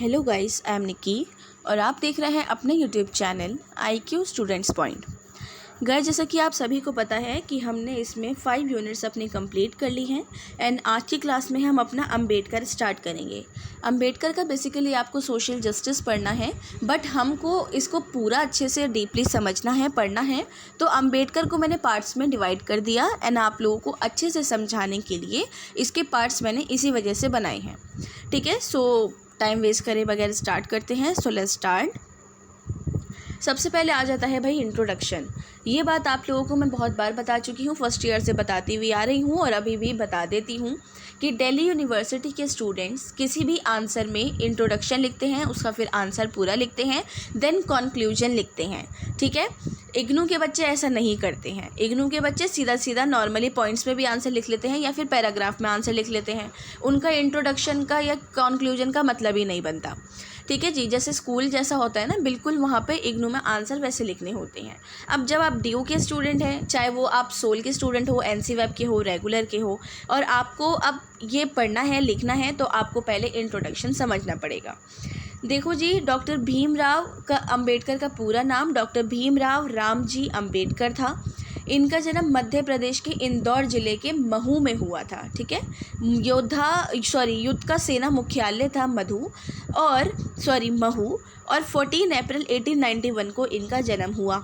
Hello guys, I am Nikki और आप देख रहे हैं अपने YouTube channel IQ students point. Guys, जैसा कि आप सभी को पता है कि हमने इसमें 5 यूनिट्स अपनी कंप्लीट कर ली हैं एंड आज की क्लास में हम अपना अंबेडकर स्टार्ट करेंगे। अंबेडकर का बेसिकली आपको सोशल जस्टिस पढ़ना है, बट हमको इसको पूरा अच्छे से डीपली समझना है, पढ़ना है। तो अंबेडकर को मैंने पार्ट्स में डिवाइड कर दिया एंड आप लोगों को अच्छे से समझाने के लिए इसके पार्ट्स मैंने इसी वजह से बनाए हैं। ठीक है, सो टाइम वेस्ट करे बगैर स्टार्ट करते हैं। So let's start. सबसे पहले आ जाता है भाई इंट्रोडक्शन। ये बात आप लोगों को मैं बहुत बार बता चुकी हूँ, फर्स्ट ईयर से बताती हुई आ रही हूँ और अभी भी बता देती हूँ कि दिल्ली यूनिवर्सिटी के स्टूडेंट्स किसी भी आंसर में इंट्रोडक्शन लिखते हैं, उसका फिर आंसर पूरा लिखते हैं, देन कंक्लूजन लिखते हैं। ठीक है, इग्नू के बच्चे ऐसा नहीं करते हैं। इग्नू के बच्चे सीधा सीधा नॉर्मली पॉइंट्स में भी आंसर लिख लेते हैं या फिर पैराग्राफ में आंसर लिख लेते हैं। उनका इंट्रोडक्शन का या कंक्लूजन का मतलब ही नहीं बनता। ठीक है जी, जैसे स्कूल जैसा होता है ना, बिल्कुल वहाँ पे इग्नू में आंसर वैसे लिखने होते हैं। अब जब आप DU के स्टूडेंट हैं, चाहे वो आप सोल के स्टूडेंट हो, NC वेब के हो, रेगुलर के हो, और आपको अब ये पढ़ना है, लिखना है, तो आपको पहले इंट्रोडक्शन समझना पड़ेगा। देखो जी, डॉक्टर भीमराव का अम्बेडकर का पूरा नाम डॉक्टर भीमराव रामजी अम्बेडकर था। इनका जन्म मध्य प्रदेश के इंदौर जिले के महू में हुआ था। ठीक है, युद्ध का सेना मुख्यालय था महू, और 14 अप्रैल 1891 को इनका जन्म हुआ।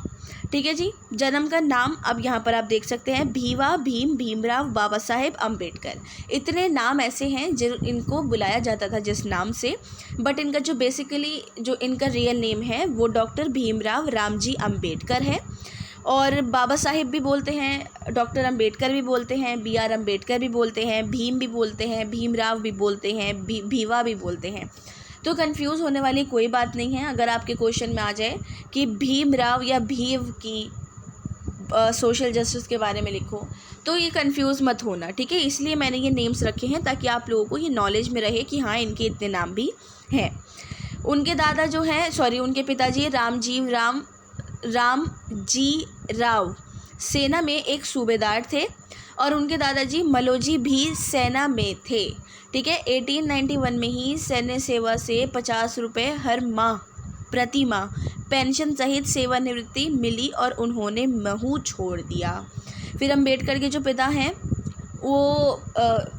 ठीक है जी, जन्म का नाम अब यहाँ पर आप देख सकते हैं, भीमराव बाबा साहेब अम्बेडकर। इतने नाम ऐसे हैं जो इनको बुलाया जाता था जिस नाम से, बट इनका जो बेसिकली जो इनका रियल नेम है वो डॉक्टर भीमराव रामजी अम्बेडकर है। और बाबा साहेब भी बोलते हैं, डॉक्टर अम्बेडकर भी बोलते हैं, BR अम्बेडकर भी बोलते हैं, भीम भी बोलते हैं, भीमराव भी बोलते हैं, भीवा भी बोलते हैं। तो कंफ्यूज होने वाली कोई बात नहीं है। अगर आपके क्वेश्चन में आ जाए कि भीमराव या भीव की सोशल जस्टिस के बारे में लिखो, तो ये कंफ्यूज मत होना। ठीक है, इसलिए मैंने ये नेम्स रखे हैं ताकि आप लोगों को ये नॉलेज में रहे कि हाँ, इनके इतने नाम भी हैं। उनके दादा जो हैं उनके पिताजी रामजी राव सेना में एक सूबेदार थे और उनके दादाजी मलोजी भी सेना में थे। ठीक है, 1891 में ही सैन्य सेवा से 50 रुपये हर माह प्रति माह पेंशन सहित सेवानिवृत्ति मिली और उन्होंने महू छोड़ दिया। फिर अम्बेडकर के जो पिता हैं वो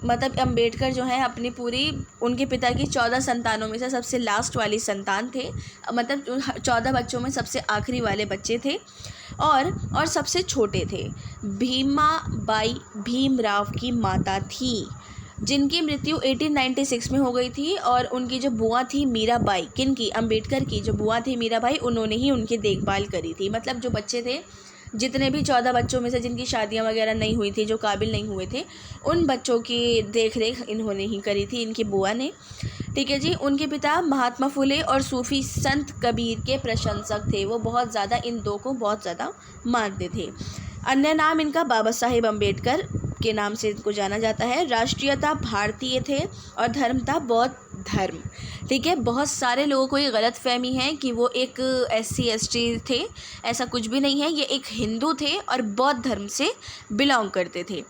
मतलब अम्बेडकर जो है अपनी पूरी उनके पिता की 14 संतानों में से सबसे लास्ट वाली संतान थे, मतलब 14 बच्चों में सबसे आखिरी वाले बच्चे थे और सबसे छोटे थे। भीमाबाई भीमराव की माता थी, जिनकी मृत्यु 1896 में हो गई थी, और उनकी जो बुआ थी मीराबाई, किनकी, अम्बेडकर की जो बुआ थी मीराबाई, उन्होंने ही उनकी देखभाल करी थी। मतलब जो बच्चे थे, जितने भी 14 बच्चों में से जिनकी शादियां वगैरह नहीं हुई थी, जो काबिल नहीं हुए थे, उन बच्चों की देख रेख इन्होंने ही करी थी, इनकी बुआ ने। ठीक है जी, उनके पिता महात्मा फुले और सूफी संत कबीर के प्रशंसक थे। वो बहुत ज़्यादा इन दो को बहुत ज़्यादा मानते थे। अन्य नाम इनका बाबा साहेब अम्बेडकर के नाम से इनको जाना जाता है। राष्ट्रीयता भारतीय थे और धर्म था बौद्ध धर्म। ठीक है, बहुत सारे लोगों को ये गलत फहमी है कि वो एक SC ST थे, ऐसा कुछ भी नहीं है। ये एक हिंदू थे और बौद्ध धर्म से बिलोंग करते थे।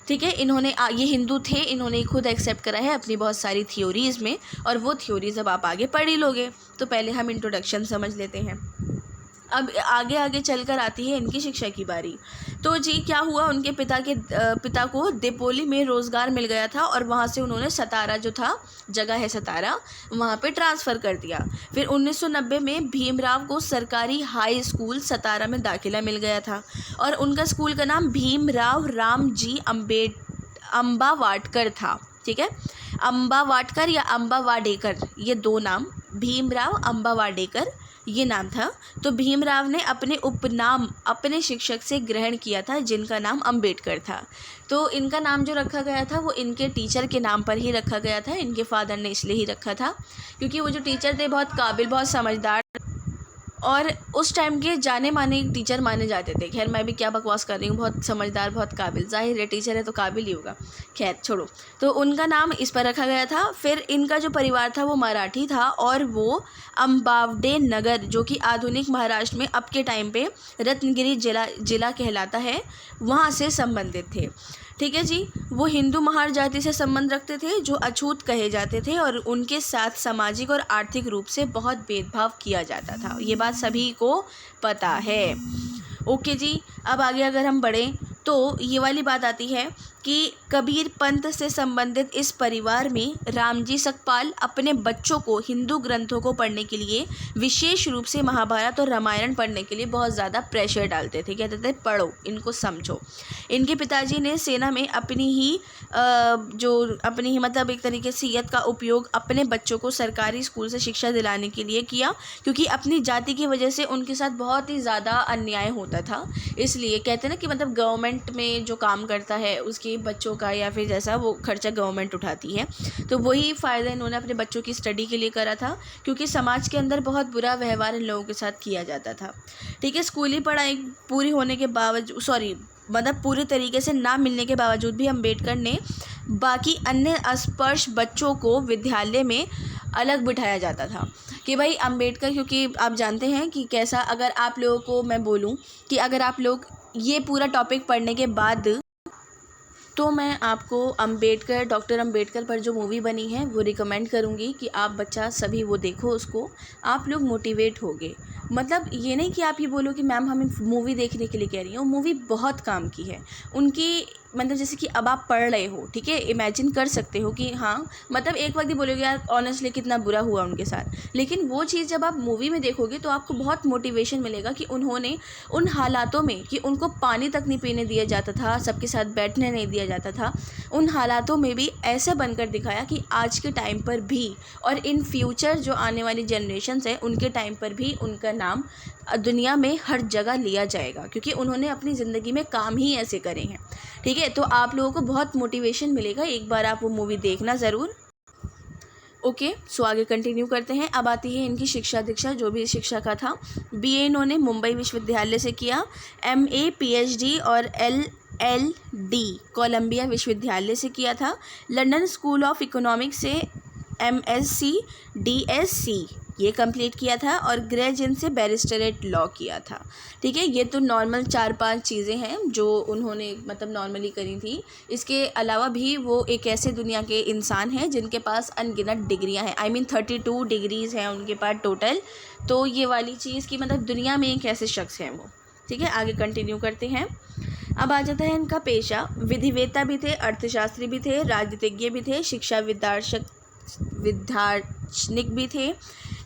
ठीक है, ये हिंदू थे, इन्होंने खुद एक्सेप्ट करा है अपनी बहुत सारी थ्योरीज़ में, और वो थ्योरीज़ अब आप आगे पढ़ ही लोगे। तो पहले हम इंट्रोडक्शन समझ लेते हैं। अब आगे आगे चलकर आती है इनकी शिक्षा की बारी। तो जी क्या हुआ, उनके पिता को देपोली में रोज़गार मिल गया था और वहाँ से उन्होंने सतारा, जो था जगह है सतारा, वहाँ पे ट्रांसफ़र कर दिया। फिर 1990 में भीमराव को सरकारी हाई स्कूल सतारा में दाखिला मिल गया था और उनका स्कूल का नाम भीमराव रामजी अम्बावाडकर था। ठीक है, अम्बावाडकर या अम्बावाडेकर, ये दो नाम, भीमराव अम्बावाडेकर ये नाम था। तो भीमराव ने अपने उपनाम अपने शिक्षक से ग्रहण किया था, जिनका नाम अम्बेडकर था। तो इनका नाम जो रखा गया था वो इनके टीचर के नाम पर ही रखा गया था। इनके फादर ने इसलिए ही रखा था क्योंकि वो जो टीचर थे बहुत काबिल, बहुत समझदार और उस टाइम के जाने माने टीचर माने जाते थे। खैर, मैं भी क्या बकवास कर रही हूँ, बहुत समझदार, बहुत काबिल, जाहिर है टीचर है तो काबिल ही होगा। खैर छोड़ो, तो उनका नाम इस पर रखा गया था। फिर इनका जो परिवार था वो मराठी था और वो अम्बावडे नगर, जो कि आधुनिक महाराष्ट्र में अब के टाइम पे रत्नगिरी जिला कहलाता है, वहाँ से संबंधित थे। ठीक है जी। वो हिंदू महार जाति से संबंध रखते थे जो अछूत कहे जाते थे और उनके साथ सामाजिक और आर्थिक रूप से बहुत भेदभाव किया जाता था। ये बात सभी को पता है। ओके जी। अब आगे अगर हम बढ़ें तो ये वाली बात आती है कि कबीर पंथ से संबंधित इस परिवार में रामजी सकपाल अपने बच्चों को हिंदू ग्रंथों को पढ़ने के लिए विशेष रूप से महाभारत और रामायण पढ़ने के लिए बहुत ज़्यादा प्रेशर डालते थे। कहते थे पढ़ो, इनको समझो। इनके पिताजी ने सेना में अपनी ही मतलब एक तरीके से यत का उपयोग अपने बच्चों को सरकारी स्कूल से शिक्षा दिलाने के लिए किया, क्योंकि अपनी जाति की वजह से उनके साथ बहुत ही ज़्यादा अन्याय होता था। इसलिए कहते हैं ना कि मतलब गवर्नमेंट में जो काम करता है उसके बच्चों का या फिर जैसा वो खर्चा गवर्नमेंट उठाती है, तो वही फ़ायदा इन्होंने अपने बच्चों की स्टडी के लिए करा था, क्योंकि समाज के अंदर बहुत बुरा व्यवहार इन लोगों के साथ किया जाता था। ठीक है। स्कूली पढ़ाई पूरी होने के बावजूद मतलब पूरे तरीके से ना मिलने के बावजूद भी अम्बेडकर ने बाकी अन्य अस्पृश बच्चों को विद्यालय में अलग बिठाया जाता था कि भाई अम्बेडकर, क्योंकि आप जानते हैं कि कैसा, अगर आप लोगों को मैं बोलूं कि अगर आप लोग ये पूरा टॉपिक पढ़ने के बाद, तो मैं आपको डॉक्टर अम्बेडकर पर जो मूवी बनी है वो रिकमेंड करूँगी कि आप बच्चा सभी वो देखो, उसको आप लोग मोटिवेट होगे। मतलब ये नहीं कि आप ये बोलो कि मैम हमें मूवी देखने के लिए कह रही हैं, वो मूवी बहुत काम की है उनकी। मतलब जैसे कि अब आप पढ़ रहे हो, ठीक है, इमेजिन कर सकते हो कि हाँ, मतलब एक वक्त ही बोलोगे यार ऑनेस्टली कितना बुरा हुआ उनके साथ, लेकिन वो चीज़ जब आप मूवी में देखोगे तो आपको बहुत मोटिवेशन मिलेगा कि उन्होंने उन हालातों में, कि उनको पानी तक नहीं पीने दिया जाता था, सबके साथ बैठने नहीं दिया जाता था, उन हालातों में भी ऐसे बनकर दिखाया कि आज के टाइम पर भी और इन फ्यूचर जो आने वाली जनरेशन्स है उनके टाइम पर भी उनका नाम दुनिया में हर जगह लिया जाएगा, क्योंकि उन्होंने अपनी ज़िंदगी में काम ही ऐसे करे हैं। ठीक है। तो आप लोगों को बहुत मोटिवेशन मिलेगा, एक बार आप वो मूवी देखना ज़रूर। ओके। सो आगे कंटिन्यू करते हैं। अब आती है इनकी शिक्षा दीक्षा, जो भी शिक्षा का था। बीए इन्होंने मुंबई विश्वविद्यालय से किया, एमए पीएचडी और एलएलडी कोलंबिया विश्वविद्यालय से किया था। लंदन स्कूल ऑफ इकोनॉमिक्स से एमएससी डीएससी ये कंप्लीट किया था और ग्रेजुएट से बैरिस्टरेट लॉ किया था। ठीक है। ये तो नॉर्मल 4-5 चीज़ें हैं जो उन्होंने मतलब नॉर्मली करी थी। इसके अलावा भी वो एक ऐसे दुनिया के इंसान हैं जिनके पास अनगिनत डिग्रियां हैं। I mean 32 डिग्रीज़ हैं उनके पास टोटल। तो ये वाली चीज़ की मतलब दुनिया में एक ऐसे शख्स हैं वो। ठीक है। आगे कंटिन्यू करते हैं। अब आ जाता है इनका पेशा। विधिवेत्ता भी थे, अर्थशास्त्री भी थे, राजनीतिज्ञ भी थे, शिक्षा विदार्शनिक भी थे,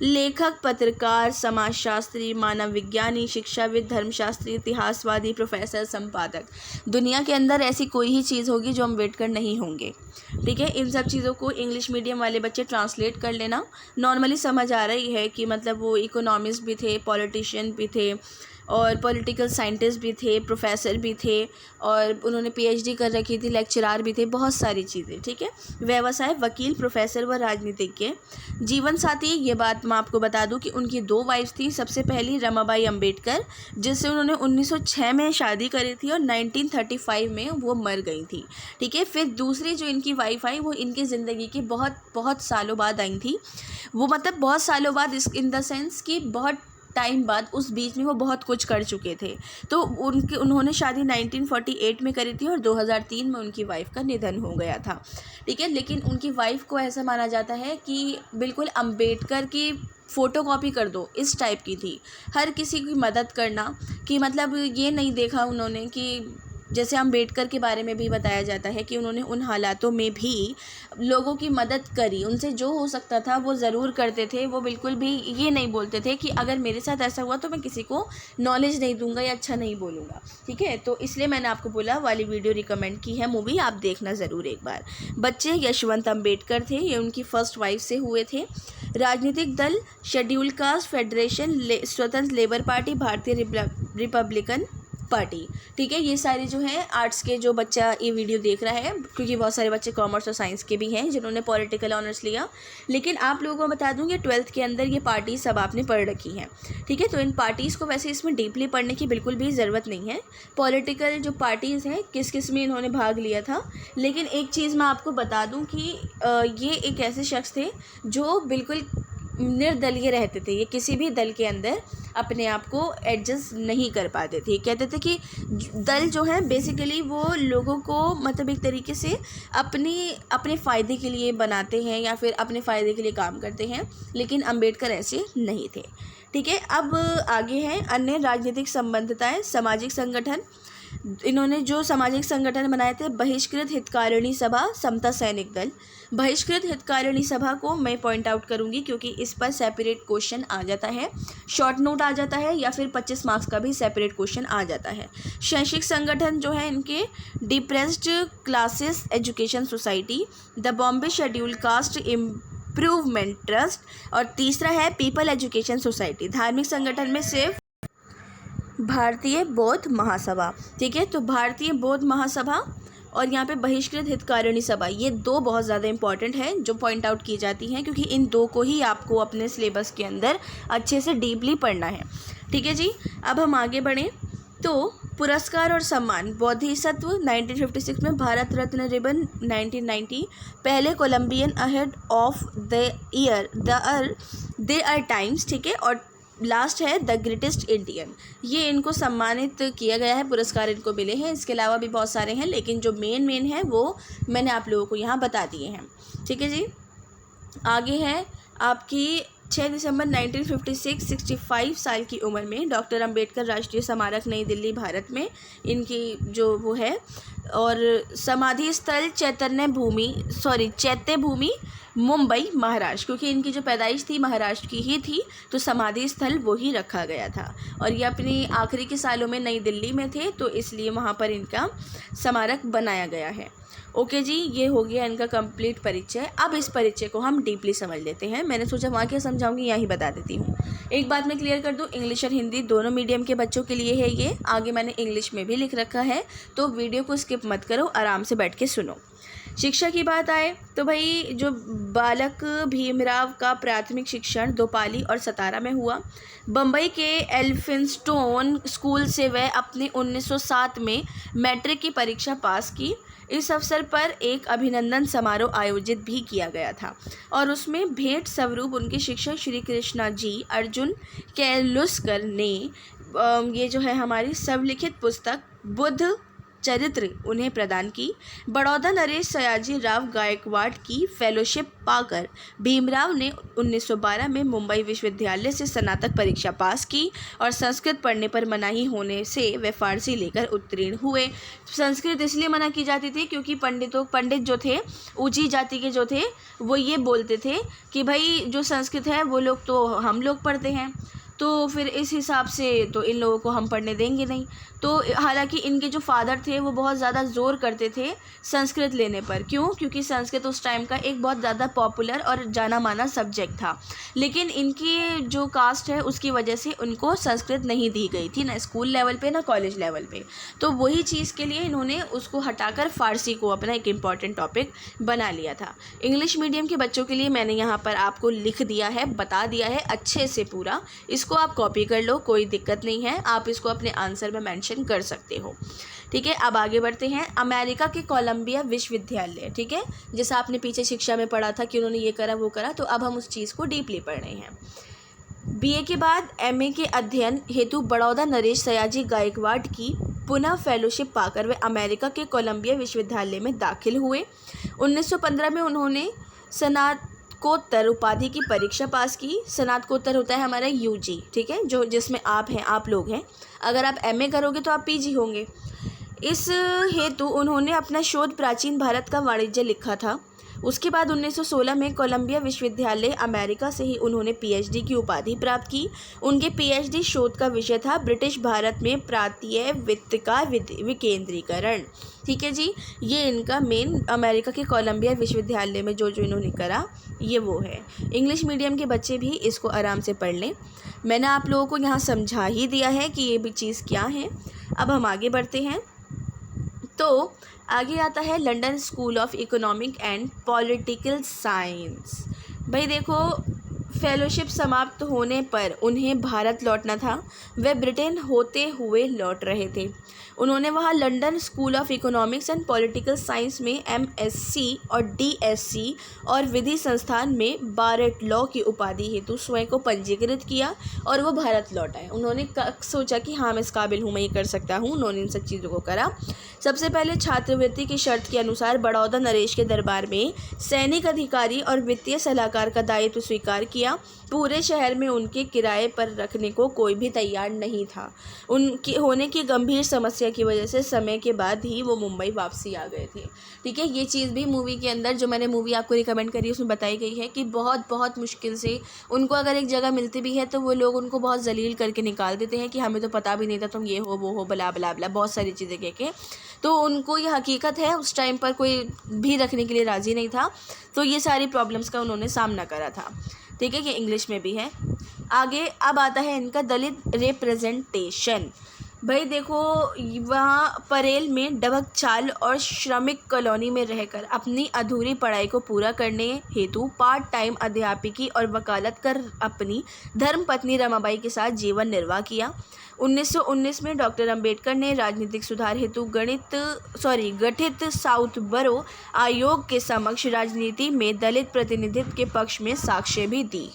लेखक, पत्रकार, समाजशास्त्री, मानव विज्ञानी, शिक्षाविद, धर्मशास्त्री, इतिहासवादी, प्रोफेसर, संपादक। दुनिया के अंदर ऐसी कोई ही चीज़ होगी जो अम्बेडकर नहीं होंगे। ठीक है। इन सब चीज़ों को इंग्लिश मीडियम वाले बच्चे ट्रांसलेट कर लेना, नॉर्मली समझ आ रही है कि मतलब वो इकोनॉमिस्ट भी थे, पॉलिटिशियन भी थे और पॉलिटिकल साइंटिस्ट भी थे, प्रोफेसर भी थे और उन्होंने पीएचडी कर रखी थी, लेक्चरार भी थे, बहुत सारी चीज़ें। ठीक है। व्यवसाय, वकील, प्रोफेसर व राजनीतिज्ञ। जीवन साथी, ये बात मैं आपको बता दूं कि उनकी 2 वाइफ्स थी। सबसे पहली रमाबाई अम्बेडकर, जिससे उन्होंने 1906 में शादी करी थी और 1935 में वो मर गई थी। ठीक है। फिर दूसरी जो इनकी वाइफ आई वो इनकी ज़िंदगी के बहुत सालों बाद आई थी। वो मतलब बहुत सालों बाद, इस इन द सेंस कि बहुत टाइम बाद, उस बीच में वो बहुत कुछ कर चुके थे। तो उन्होंने शादी 1948 में करी थी और 2003 में उनकी वाइफ का निधन हो गया था। ठीक है। लेकिन उनकी वाइफ को ऐसा माना जाता है कि बिल्कुल अम्बेडकर की फ़ोटोकॉपी कर दो, इस टाइप की थी। हर किसी की मदद करना, कि मतलब ये नहीं देखा उन्होंने कि जैसे अम्बेडकर के बारे में भी बताया जाता है कि उन्होंने उन हालातों में भी लोगों की मदद करी, उनसे जो हो सकता था वो ज़रूर करते थे। वो बिल्कुल भी ये नहीं बोलते थे कि अगर मेरे साथ ऐसा हुआ तो मैं किसी को नॉलेज नहीं दूंगा या अच्छा नहीं बोलूँगा। ठीक है। तो इसलिए मैंने आपको बोला वाली वीडियो रिकमेंड की है, मूवी आप देखना ज़रूर एक बार। बच्चे, यशवंत अम्बेडकर थे, ये उनकी फर्स्ट वाइफ से हुए थे। राजनीतिक दल, शेड्यूल कास्ट फेडरेशन, स्वतंत्र लेबर पार्टी, भारतीय रिपब्लिकन पार्टी। ठीक है। ये सारे जो हैं आर्ट्स के जो बच्चा ये वीडियो देख रहा है, क्योंकि बहुत सारे बच्चे कॉमर्स और साइंस के भी हैं जिन्होंने पॉलिटिकल ऑनर्स लिया, लेकिन आप लोगों को बता दूं कि 12th के अंदर ये पार्टी सब आपने पढ़ रखी हैं। ठीक है। तो इन पार्टीज़ को वैसे इसमें डीपली पढ़ने की बिल्कुल भी ज़रूरत नहीं है। पॉलिटिकल जो पार्टीज़ हैं किस किस में इन्होंने भाग लिया था, लेकिन एक चीज़ मैं आपको बता दूँ कि ये एक ऐसे शख्स थे जो बिल्कुल निर्दलीय रहते थे, ये किसी भी दल के अंदर अपने आप को एडजस्ट नहीं कर पाते थे। कहते थे कि दल जो है बेसिकली वो लोगों को मतलब एक तरीके से अपने फ़ायदे के लिए बनाते हैं या फिर अपने फ़ायदे के लिए काम करते हैं, लेकिन अंबेडकर ऐसे नहीं थे। ठीक है, अब आगे हैं अन्य राजनीतिक संबद्धताएं। सामाजिक संगठन, इन्होंने जो सामाजिक संगठन बनाए थे, बहिष्कृत हितकारिणी सभा, समता सैनिक दल। बहिष्कृत हितकारिणी सभा को मैं पॉइंट आउट करूंगी क्योंकि इस पर सेपरेट क्वेश्चन आ जाता है, शॉर्ट नोट आ जाता है, या फिर 25 मार्क्स का भी सेपरेट क्वेश्चन आ जाता है। शैक्षिक संगठन जो है इनके, depressed classes education society, the Bombay schedule caste improvement trust, और तीसरा है पीपल एजुकेशन सोसाइटी। धार्मिक संगठन में सिर्फ भारतीय बौद्ध महासभा। ठीक है, तो भारतीय बौद्ध महासभा और यहाँ पे बहिष्कृत हितकारिणी सभा, ये दो बहुत ज़्यादा इंपॉर्टेंट हैं जो पॉइंट आउट की जाती हैं, क्योंकि इन दो को ही आपको अपने सिलेबस के अंदर अच्छे से डीपली पढ़ना है। ठीक है जी, अब हम आगे बढ़ें तो पुरस्कार और सम्मान। बोधिसत्व 1956 में, भारत रत्न रिबन 1990, पहले Colombian ahead of the year they are times. ठीक है, और लास्ट है द ग्रेटेस्ट इंडियन। ये इनको सम्मानित किया गया है, पुरस्कार इनको मिले हैं। इसके अलावा भी बहुत सारे हैं, लेकिन जो मेन है वो मैंने आप लोगों को यहाँ बता दिए हैं। ठीक है जी, आगे है आपकी 6 दिसंबर 1956, 65 साल की उम्र में डॉक्टर अंबेडकर राष्ट्रीय स्मारक, नई दिल्ली, भारत में इनकी जो वो है, और समाधि स्थल चैत्य भूमि, मुंबई, महाराष्ट्र, क्योंकि इनकी जो पैदाइश थी महाराष्ट्र की ही थी, तो समाधि स्थल वो ही रखा गया था। और ये अपनी आखिरी के सालों में नई दिल्ली में थे, तो इसलिए वहाँ पर इनका स्मारक बनाया गया है। ओके जी, ये हो गया इनका कंप्लीट परिचय। अब इस परिचय को हम डीपली समझ लेते हैं। मैंने सोचा वहाँ क्या समझाऊंगी, यहाँ ही बता देती हूँ। एक बात मैं क्लियर कर दूँ, इंग्लिश और हिंदी दोनों मीडियम के बच्चों के लिए है ये। आगे मैंने इंग्लिश में भी लिख रखा है, तो वीडियो को स्किप मत करो, आराम से बैठ के सुनो। शिक्षा की बात आए तो भाई जो बालक भीमराव का प्राथमिक शिक्षण दोपाली और सतारा में हुआ। बम्बई के एल्फिंस्टोन स्कूल से वह अपने 1907 में मैट्रिक की परीक्षा पास की। इस अवसर पर एक अभिनंदन समारोह आयोजित भी किया गया था और उसमें भेंट स्वरूप उनके शिक्षक श्री कृष्णा जी अर्जुन कैलुस्कर ने ये जो है हमारी स्वलिखित पुस्तक बुद्ध चरित्र उन्हें प्रदान की। बड़ौदा नरेश सयाजी राव गायकवाड़ की फेलोशिप पाकर भीमराव ने 1912 में मुंबई विश्वविद्यालय से स्नातक परीक्षा पास की और संस्कृत पढ़ने पर मनाही होने से वे फारसी लेकर उत्तीर्ण हुए। संस्कृत इसलिए मना की जाती थी क्योंकि पंडित जो थे, ऊंची जाति के जो थे, वो ये बोलते थे कि भाई जो संस्कृत है वो लोग तो हम लोग पढ़ते हैं, तो फिर इस हिसाब से तो इन लोगों को हम पढ़ने देंगे नहीं। तो हालांकि इनके जो फादर थे वो बहुत ज़्यादा ज़ोर करते थे संस्कृत लेने पर। क्यों? क्योंकि संस्कृत उस टाइम का एक बहुत ज़्यादा पॉपुलर और जाना माना सब्जेक्ट था, लेकिन इनकी जो कास्ट है उसकी वजह से उनको संस्कृत नहीं दी गई थी, ना स्कूल लेवल पे ना कॉलेज लेवल पे। तो वही चीज़ के लिए इन्होंने उसको हटाकर फ़ारसी को अपना एक इम्पॉर्टेंट टॉपिक बना लिया था। इंग्लिश मीडियम के बच्चों के लिए मैंने यहाँ पर आपको लिख दिया है, बता दिया है अच्छे से पूरा। इसको आप कॉपी कर लो, कोई दिक्कत नहीं है, आप इसको अपने आंसर में मेंशन कर सकते हो। ठीक है, अब आगे बढ़ते हैं। अमेरिका के कोलंबिया विश्वविद्यालय, ठीक है, जैसा आपने पीछे शिक्षा में पढ़ा था कि उन्होंने ये करा वो करा, तो अब हम उस चीज़ को डीपली पढ़ रहे हैं। बीए के बाद एमए के अध्ययन हेतु बड़ौदा नरेश सयाजी गायकवाड़ की पुनः फेलोशिप पाकर वे अमेरिका के कोलंबिया विश्वविद्यालय में दाखिल हुए। 1915 में उन्होंने स्नातकोत्तर उपाधि की परीक्षा पास की। स्नातकोत्तर होता है हमारा यूजी, ठीक है, जो जिसमें आप लोग हैं। अगर आप एमए करोगे तो आप पीजी होंगे। इस हेतु उन्होंने अपना शोध प्राचीन भारत का वाणिज्य लिखा था। उसके बाद 1916 में कोलंबिया विश्वविद्यालय अमेरिका से ही उन्होंने पीएचडी की उपाधि प्राप्त की। उनके पीएचडी शोध का विषय था ब्रिटिश भारत में प्रांतीय वित्त का विकेंद्रीकरण। ठीक है जी, ये इनका मेन अमेरिका के कोलंबिया विश्वविद्यालय में जो इन्होंने करा ये वो है। इंग्लिश मीडियम के बच्चे भी इसको आराम से पढ़ लें। मैंने आप लोगों को यहाँ समझा ही दिया है कि ये भी चीज़ क्या है। अब हम आगे बढ़ते हैं। तो आगे आता है London school of economic and political science. भाई देखो, फेलोशिप समाप्त होने पर उन्हें भारत लौटना था। वे ब्रिटेन होते हुए लौट रहे थे। उन्होंने वहाँ London school of economics and political science में MSc और DSc और विधि संस्थान में बारेट लॉ की उपाधि हेतु स्वयं को पंजीकृत किया और वो भारत लौट आए। उन्होंने सोचा कि हाँ मैं इस काबिल हूँ, मैं ये कर सकता हूँ। उन्होंने इन सब चीज़ों को करा। सबसे पहले छात्रवृत्ति की शर्त के अनुसार बड़ौदा नरेश के दरबार में सैनिक अधिकारी और वित्तीय सलाहकार का दायित्व स्वीकार किया। पूरे शहर में उनके किराए पर रखने को कोई भी तैयार नहीं था। उनकी होने की गंभीर समस्या की वजह से समय के बाद ही वो मुंबई वापसी आ गए थे। ठीक है, ये चीज़ भी मूवी के अंदर जो मैंने मूवी आपको रिकमेंड करी उसमें बताई गई है कि बहुत बहुत मुश्किल से उनको अगर एक जगह मिलती भी है तो वो लोग उनको बहुत जलील करके निकाल देते हैं कि हमें तो पता भी नहीं था, तुम ये हो वो हो, बला बला बला, बहुत सारी चीज़ें कह के। तो उनको ये हकीकत है, उस टाइम पर कोई भी रखने के लिए राज़ी नहीं था। तो ये सारी प्रॉब्लम्स का उन्होंने सामना करा था। ठीक है, ये इंग्लिश में भी है। आगे अब आता है इनका दलित रिप्रेजेंटेशन। भाई देखो, वहाँ परेल में डबक चाल और श्रमिक कॉलोनी में रहकर अपनी अधूरी पढ़ाई को पूरा करने हेतु पार्ट टाइम अध्यापकी और वकालत कर अपनी धर्मपत्नी रमाबाई के साथ जीवन निर्वाह किया। 1919 में डॉक्टर अंबेडकर ने राजनीतिक सुधार हेतु गठित साउथ बरो आयोग के समक्ष राजनीति में दलित प्रतिनिधित्व के पक्ष में साक्ष्य भी दी।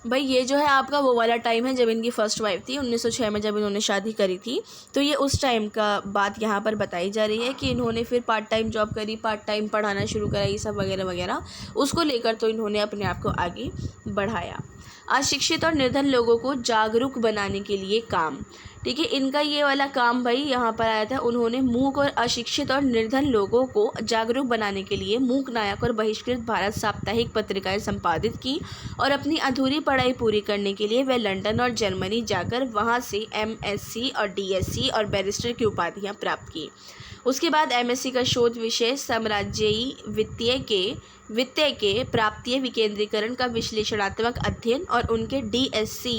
भाई ये जो है आपका वो वाला टाइम है जब इनकी फर्स्ट वाइफ थी, 1906 में जब इन्होंने शादी करी थी। तो ये उस टाइम का बात यहाँ पर बताई जा रही है कि इन्होंने फिर पार्ट टाइम जॉब करी, पार्ट टाइम पढ़ाना शुरू करा, ये सब वगैरह वगैरह। उसको लेकर तो इन्होंने अपने आप को आगे बढ़ाया। अशिक्षित और निर्धन लोगों को जागरूक बनाने के लिए काम। ठीक है, इनका ये वाला काम भाई यहाँ पर आया था। उन्होंने मूक और अशिक्षित और निर्धन लोगों को जागरूक बनाने के लिए मूक नायक और बहिष्कृत भारत साप्ताहिक पत्रिकाएं संपादित की और अपनी अधूरी पढ़ाई पूरी करने के लिए वे लंदन और जर्मनी जाकर वहाँ से MSc और DSc और बैरिस्टर की उपाधियाँ प्राप्त की। उसके बाद MSc का शोध विषय साम्राज्यी वित्तीय के प्राप्तीय विकेंद्रीकरण का विश्लेषणात्मक अध्ययन और उनके DSc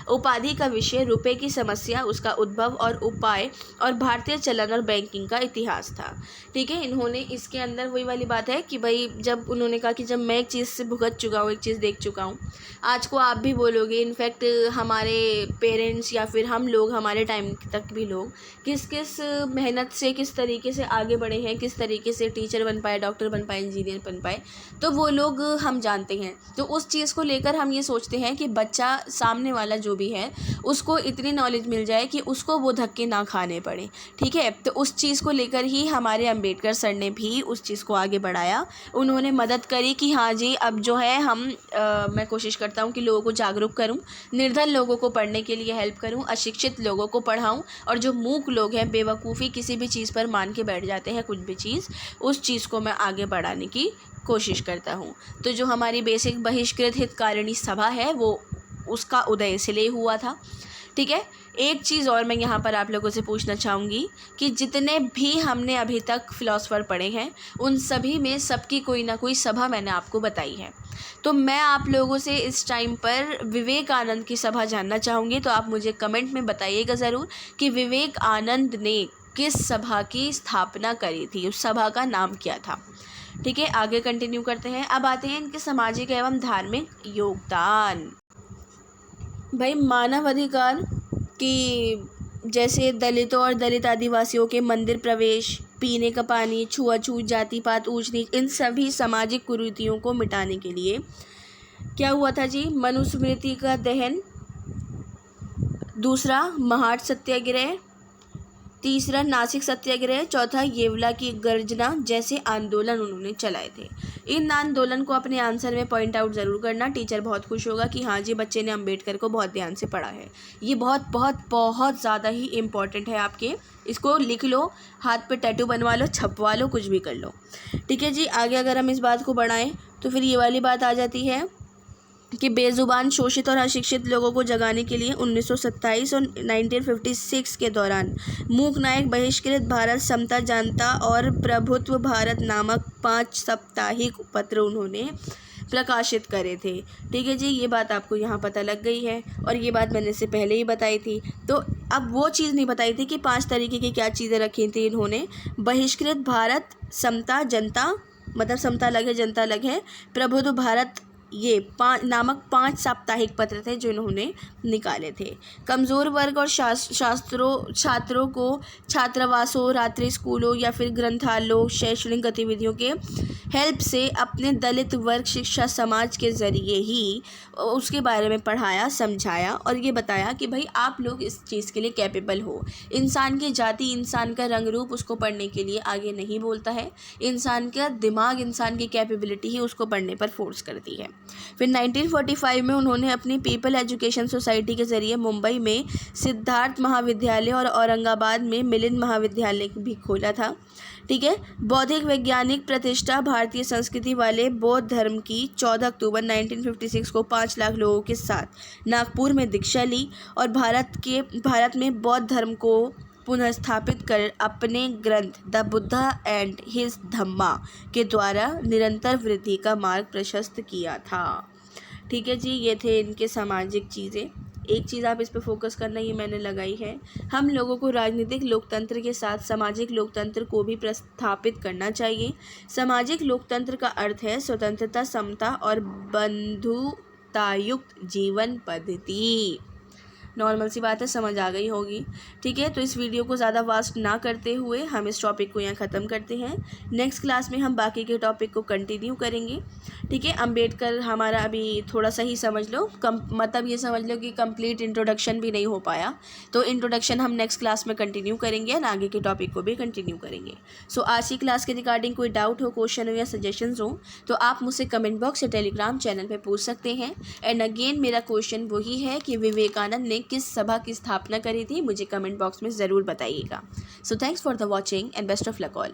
उपाधि का विषय रुपए की समस्या, उसका उद्भव और उपाय और भारतीय चलन और बैंकिंग का इतिहास था। ठीक है, इन्होंने इसके अंदर वही वाली बात है कि भाई जब उन्होंने कहा कि जब मैं एक चीज़ से भुगत चुका हूँ, एक चीज़ देख चुका हूँ, आज को आप भी बोलोगे। इनफैक्ट हमारे पेरेंट्स या फिर हम लोग, हमारे टाइम तक भी लोग किस किस मेहनत से किस तरीके से आगे बढ़े हैं, किस तरीके से टीचर बन पाए, डॉक्टर बन पाए, इंजीनियर बन पाए, तो वो लोग हम जानते हैं। तो उस चीज़ को लेकर हम ये सोचते हैं कि बच्चा सामने वाला जो भी है उसको इतनी नॉलेज मिल जाए कि उसको वो धक्के ना खाने पड़े। ठीक है, तो उस चीज़ को लेकर ही हमारे अंबेडकर सर ने भी उस चीज़ को आगे बढ़ाया। उन्होंने मदद करी कि हाँ जी, अब जो है मैं कोशिश करता हूँ कि लोगों को जागरूक करूँ, निर्धन लोगों को पढ़ने के लिए हेल्प करूँ, अशिक्षित लोगों को पढ़ाऊँ, और जो मूक लोग हैं, बेवकूफ़ी किसी भी चीज़ पर मान के बैठ जाते हैं, कुछ भी चीज़, उस चीज़ को मैं आगे बढ़ाने की कोशिश करता हूँ। तो जो हमारी बेसिक बहिष्कृत हितकारिणी सभा है वो उसका उदय इसलिए हुआ था। ठीक है, एक चीज़ और मैं यहाँ पर आप लोगों से पूछना चाहूँगी कि जितने भी हमने अभी तक फ़िलासफ़र पढ़े हैं उन सभी में सबकी कोई ना कोई सभा मैंने आपको बताई है। तो मैं आप लोगों से इस टाइम पर विवेकानंद की सभा जानना चाहूँगी। तो आप मुझे कमेंट में बताइएगा ज़रूर कि विवेकानंद ने किस सभा की स्थापना करी थी, उस सभा का नाम क्या था। ठीक है, आगे कंटिन्यू करते हैं। अब आते हैं इनके सामाजिक एवं धार्मिक योगदान। भाई मानव अधिकार की जैसे दलितों और दलित आदिवासियों के मंदिर प्रवेश, पीने का पानी, छुआछूत, जाति पात, ऊंच नीच, इन सभी सामाजिक कुरीतियों को मिटाने के लिए क्या हुआ था जी? मनुस्मृति का दहन, दूसरा महाट सत्याग्रह, तीसरा नासिक सत्याग्रह, चौथा येवला की गर्जना जैसे आंदोलन उन्होंने चलाए थे। इन आंदोलन को अपने आंसर में पॉइंट आउट ज़रूर करना। टीचर बहुत खुश होगा कि हाँ जी, बच्चे ने अंबेडकर को बहुत ध्यान से पढ़ा है। ये बहुत बहुत बहुत ज़्यादा ही इम्पॉर्टेंट है आपके। इसको लिख लो, हाथ पे टैटू बनवा लो, छपवा लो, कुछ भी कर लो। ठीक है जी, आगे अगर हम इस बात को बढ़ाएं तो फिर ये वाली बात आ जाती है कि बेज़ुबान, शोषित और अशिक्षित लोगों को जगाने के लिए 1927 और 1956 के दौरान मूक नायक, बहिष्कृत भारत, समता, जनता और प्रभुत्व भारत नामक 5 साप्ताहिक पत्र उन्होंने प्रकाशित करे थे। ठीक है जी, ये बात आपको यहाँ पता लग गई है और ये बात मैंने इससे पहले ही बताई थी। तो अब वो चीज़ नहीं बताई थी कि 5 तरीके की क्या चीज़ें रखी थी इन्होंने। बहिष्कृत भारत, समता, जनता, मतलब समता अलग है, जनता अलग है, प्रभुत्व भारत ये पांच साप्ताहिक पत्र थे जो इन्होंने निकाले थे। कमज़ोर वर्ग और छात्रों को छात्रावासों, रात्रि स्कूलों या फिर ग्रंथालयों, शैक्षणिक गतिविधियों के हेल्प से अपने दलित वर्ग शिक्षा समाज के ज़रिए ही उसके बारे में पढ़ाया, समझाया और ये बताया कि भाई आप लोग इस चीज़ के लिए कैपेबल हो। इंसान की जाति, इंसान का रंग रूप उसको पढ़ने के लिए आगे नहीं बोलता है, इंसान का दिमाग, इंसान की कैपेबिलिटी ही उसको पढ़ने पर फोर्स करती है। फिर 1945 में उन्होंने अपनी पीपल एजुकेशन सोसाइटी के ज़रिए मुंबई में सिद्धार्थ महाविद्यालय और औरंगाबाद में मिलिंद महाविद्यालय भी खोला था। ठीक है। बौद्धिक वैज्ञानिक प्रतिष्ठा भारतीय संस्कृति वाले बौद्ध धर्म की 14 अक्टूबर 1956 को 5 लाख लोगों के साथ नागपुर में दीक्षा ली और भारत में बौद्ध धर्म को पुनर्स्थापित कर अपने ग्रंथ द बुद्धा एंड हिज धम्मा के द्वारा निरंतर वृद्धि का मार्ग प्रशस्त किया था। ठीक है जी, ये थे इनके सामाजिक चीज़ें। एक चीज़ आप इस पे फोकस करना, ये मैंने लगाई है, हम लोगों को राजनीतिक लोकतंत्र के साथ सामाजिक लोकतंत्र को भी प्रस्थापित करना चाहिए। सामाजिक लोकतंत्र का अर्थ है स्वतंत्रता, समता और बंधुतायुक्त जीवन पद्धति। नॉर्मल सी बात है, समझ आ गई होगी। ठीक है, तो इस वीडियो को ज़्यादा वास्ट ना करते हुए हम इस टॉपिक को यहाँ ख़त्म करते हैं। नेक्स्ट क्लास में हम बाकी के टॉपिक को कंटिन्यू करेंगे। ठीक है, अम्बेडकर हमारा अभी थोड़ा सा ही समझ लो, मतलब ये समझ लो कि कंप्लीट इंट्रोडक्शन भी नहीं हो पाया, तो इंट्रोडक्शन हम नेक्स्ट क्लास में कंटिन्यू करेंगे और आगे के टॉपिक को भी कंटिन्यू करेंगे। सो आज की क्लास के रिगार्डिंग कोई डाउट हो, क्वेश्चन हो या सजेशंस हो तो आप मुझसे कमेंट बॉक्स या टेलीग्राम चैनल पर पूछ सकते हैं। एंड अगेन मेरा क्वेश्चन वही है कि विवेकानंद ने किस सभा की स्थापना करी थी, मुझे कमेंट बॉक्स में ज़रूर बताइएगा। So thanks for the watching and best of luck all.